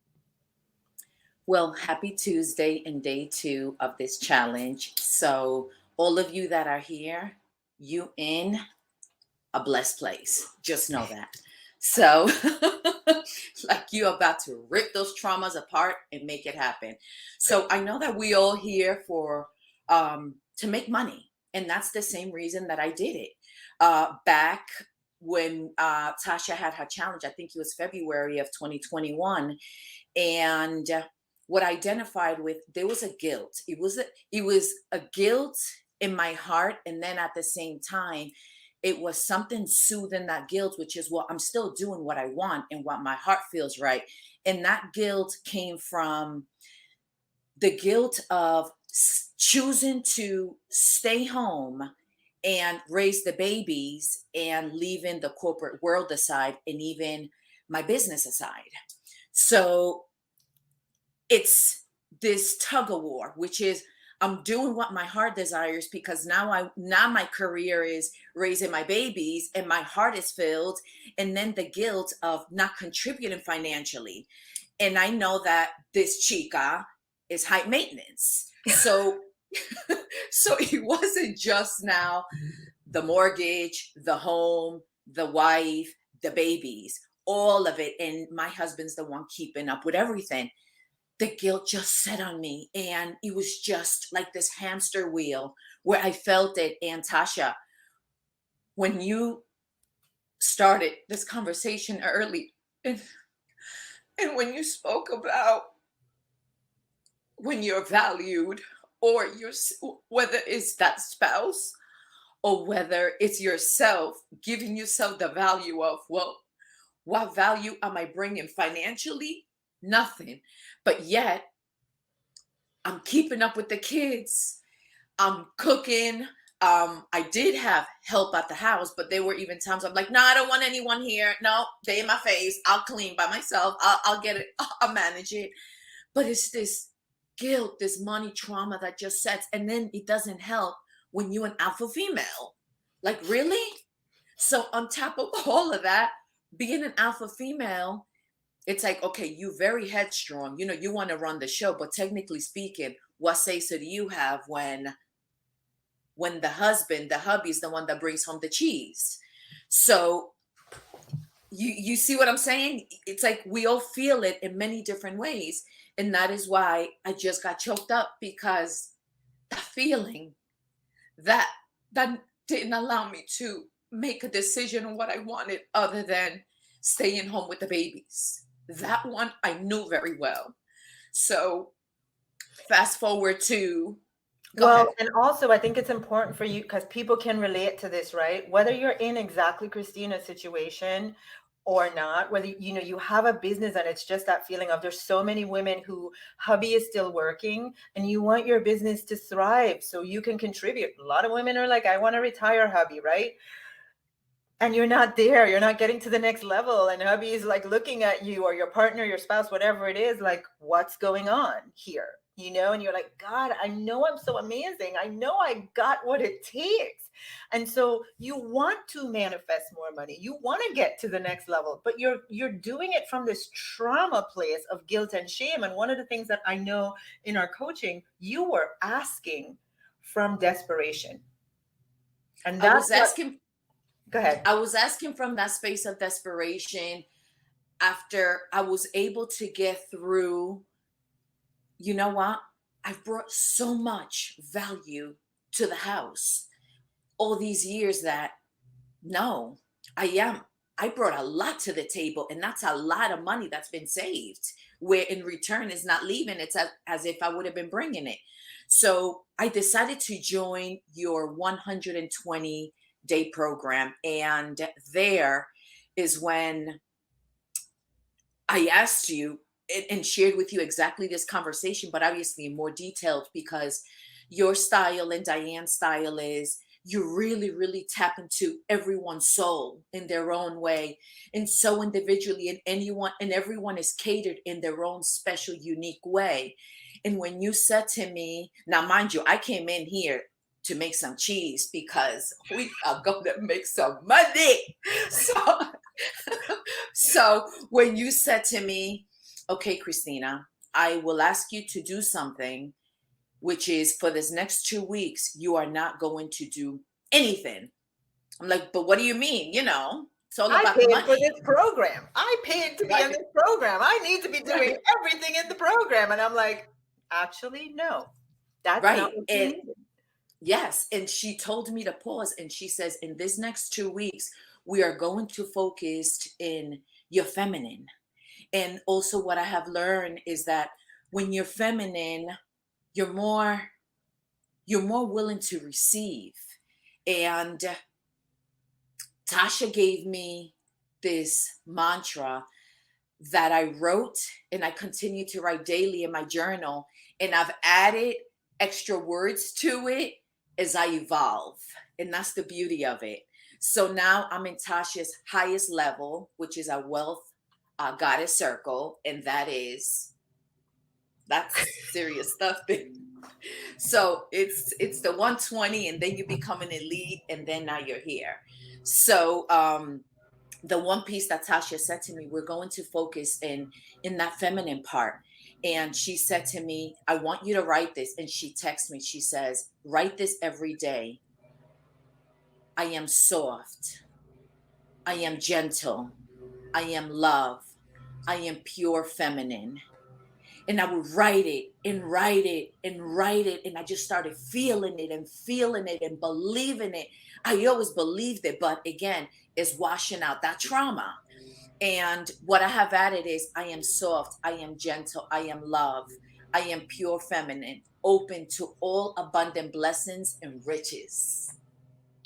Well, happy Tuesday and day 2 of this challenge. So, all of you that are here, you in a blessed place. Just know that. So, like you're about to rip those traumas apart and make it happen. So, I know that we all here for to make money, and that's the same reason that I did it. Back when Tasha had her challenge, I think it was February of 2021, and what I identified with, there was a guilt. It was a guilt in my heart, and then at the same time, it was something soothing that guilt, which is, well, I'm still doing what I want and what my heart feels right. And that guilt came from the guilt of choosing to stay home and raise the babies and leaving the corporate world aside and even my business aside. So it's this tug of war, which is I'm doing what my heart desires because now my career is raising my babies and my heart is filled, and then the guilt of not contributing financially. And I know that this chica is high maintenance. So so it wasn't just now the mortgage, the home, the wife, the babies, all of it. And my husband's the one keeping up with everything. The guilt just set on me, and it was just like this hamster wheel where I felt it. And Tasha, when you started this conversation early, and when you spoke about when you're valued, or whether it's that spouse or whether it's yourself, giving yourself the value of, well, what value am I bringing financially? Nothing. But yet I'm keeping up with the kids. I'm cooking. I did have help at the house, but there were even times I'm like, no, I don't want anyone here. No, they in my face. I'll clean by myself. I'll get it. I'll manage it. But it's this guilt, this money trauma that just sets. And then it doesn't help when you're an alpha female. Like, really? So on top of all of that, being an alpha female, it's like, okay, you very headstrong. You know, you want to run the show, but technically speaking, what say so do you have when the hubby is the one that brings home the cheese? So you see what I'm saying? It's like we all feel it in many different ways. And that is why I just got choked up, because the feeling that didn't allow me to make a decision on what I wanted other than staying home with the babies. That one I knew very well. So fast forward to Well, and also I think it's important for you because people can relate to this, right? Whether you're in exactly Christina's situation or not, whether you have a business and it's just that feeling of there's so many women who hubby is still working and you want your business to thrive so you can contribute. A lot of women are like, I want to retire, hubby, right? And you're not there, you're not getting to the next level, and hubby is like looking at you, or your partner, your spouse, whatever it is, like, what's going on here? And you're like, God, I know I'm so amazing, I know I got what it takes. And so you want to manifest more money, you want to get to the next level, but you're doing it from this trauma place of guilt and shame. And one of the things that I know in our coaching, you were asking from desperation. And I was that's asking go ahead. I was asking from that space of desperation after I was able to get through. You know what? I've brought so much value to the house all these years that no, I I brought a lot to the table, and that's a lot of money that's been saved, where in return it's not leaving. It's as if I would have been bringing it. So I decided to join your 120-day program. And there is when I asked you and shared with you exactly this conversation, but obviously in more detail, because your style and Diane's style is you really, really tap into everyone's soul in their own way, and so individually, and anyone and everyone is catered in their own special, unique way. And when you said to me, now mind you, I came in here to make some cheese because we are going to make some money. So so when you said to me, okay, Christina, I will ask you to do something, which is for this next 2 weeks, you are not going to do anything. I'm like, but what do you mean? It's all I about the paid for money. this program. I paid to be in Right. this program. I need to be doing Right. everything in the program. And I'm like, actually, no, that's not Right. what you And needed. yes. And she told me to pause. And she says, in this next 2 weeks, we are going to focus in your feminine. And also, what I have learned is that when you're feminine, you're more willing to receive. And Tasha gave me this mantra that I wrote, and I continue to write daily in my journal, and I've added extra words to it as I evolve. And that's the beauty of it. So now I'm in Tasha's highest level, which is a wealth goddess circle, and that's serious stuff. So it's the 120, and then you become an elite, and then now you're here. So the one piece that Tasha said to me, we're going to focus in that feminine part. And she said to me, I want you to write this. And she texts me, she says, write this every day. I am soft. I am gentle. I am love. I am pure feminine. And I would write it and write it and write it. And I just started feeling it and believing it. I always believed it, but again, it's washing out that trauma. And what I have added is I am soft, I am gentle, I am love, I am pure feminine, open to all abundant blessings and riches.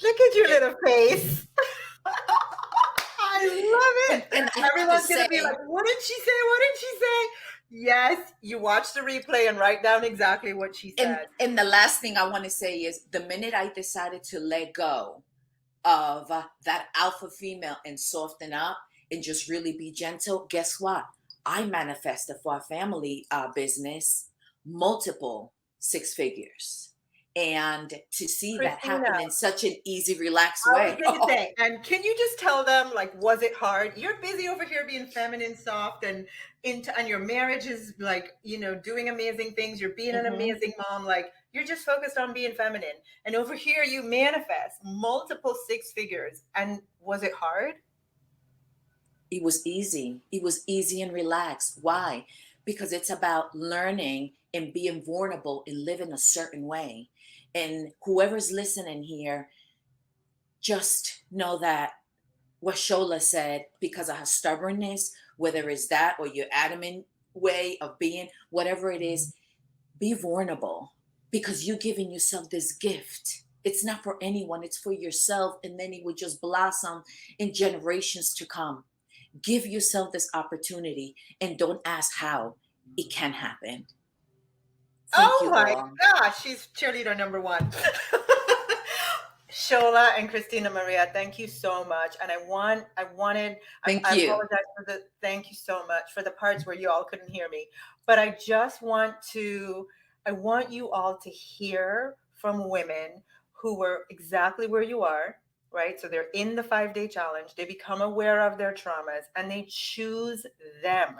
Look at your And, little face. I love it. and I have to Everyone's going to be say, like, what did she say? What did she say? Yes, you watch the replay and write down exactly what she and said. and the last thing I want to say is the minute I decided to let go of that alpha female and soften up and just really be gentle, guess what? I manifested for our family business multiple six figures. And to see that Christina, happen in such an easy, relaxed I was way. going to say, and can you just tell them, like, was it hard? You're busy over here being feminine, soft, and your marriage is like, doing amazing things. You're being an Mhm. amazing mom. Like, you're just focused on being feminine. And over here, you manifest multiple six figures. And was it hard? It was easy. It was easy and relaxed. Why? Because it's about learning and being vulnerable and living a certain way. And whoever's listening here, just know that what Shola said, because of her stubbornness, whether it's that or your adamant way of being, whatever it is, be vulnerable because you're giving yourself this gift. It's not for anyone, it's for yourself. And then it will just blossom in generations to come. Give yourself this opportunity and don't ask how. It can happen. Thank Oh you my all. gosh, she's cheerleader number one. Shola and Christina Maria, thank you so much. And Thank I you. apologize for thank you so much for the parts where you all couldn't hear me. But I want you all to hear from women who were exactly where you are, right? So they're in the 5-day challenge. They become aware of their traumas and they choose them.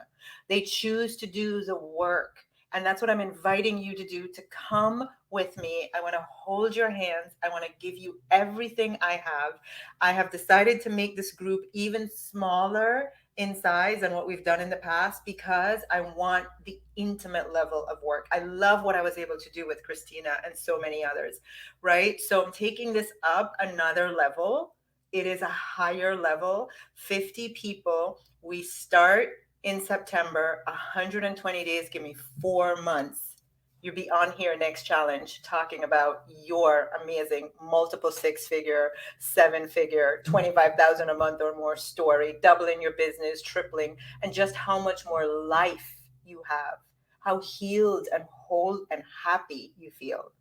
They choose to do the work. And that's what I'm inviting you to do, to come with me. I want to hold your hands. I want to give you everything I have. I have decided to make this group even smaller in size than what we've done in the past because I want the intimate level of work. I love what I was able to do with Christina and so many others, right? So I'm taking this up another level It is a higher level, 50 people. We start in September, 120 days, give me 4 months. You'll be on here next challenge talking about your amazing multiple 6-figure, 7-figure, 25,000 a month or more story, doubling your business, tripling, and just how much more life you have, how healed and whole and happy you feel.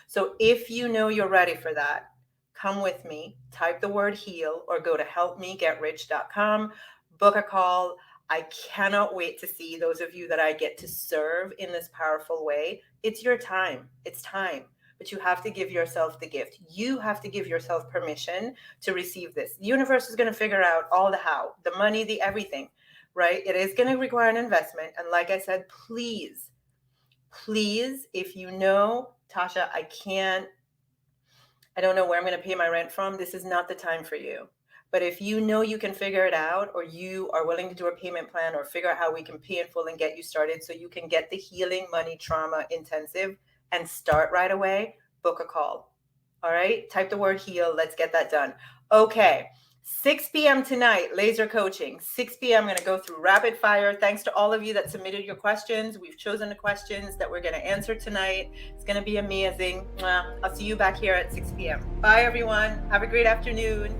So if you know you're ready for that, come with me, type the word heal or go to helpmegetrich.com, book a call. I cannot wait to see those of you that I get to serve in this powerful way. It's your time. It's time. But you have to give yourself the gift. You have to give yourself permission to receive this. The universe is going to figure out all the how, the money, the everything, right? It is going to require an investment. And like I said, please, if you know, Tasha, I don't know where I'm going to pay my rent from, this is not the time for you. But if you know you can figure it out, or you are willing to do a payment plan or figure out how we can pay in full and get you started so you can get the healing money trauma intensive and start right away, book a call. All right, type the word heal. Let's get that done. Okay. 6 p.m. tonight, laser coaching. 6 p.m. I'm going to go through rapid fire. Thanks to all of you that submitted your questions. We've chosen the questions that we're going to answer tonight. It's going to be amazing. I'll see you back here at 6 p.m. Bye, everyone. Have a great afternoon.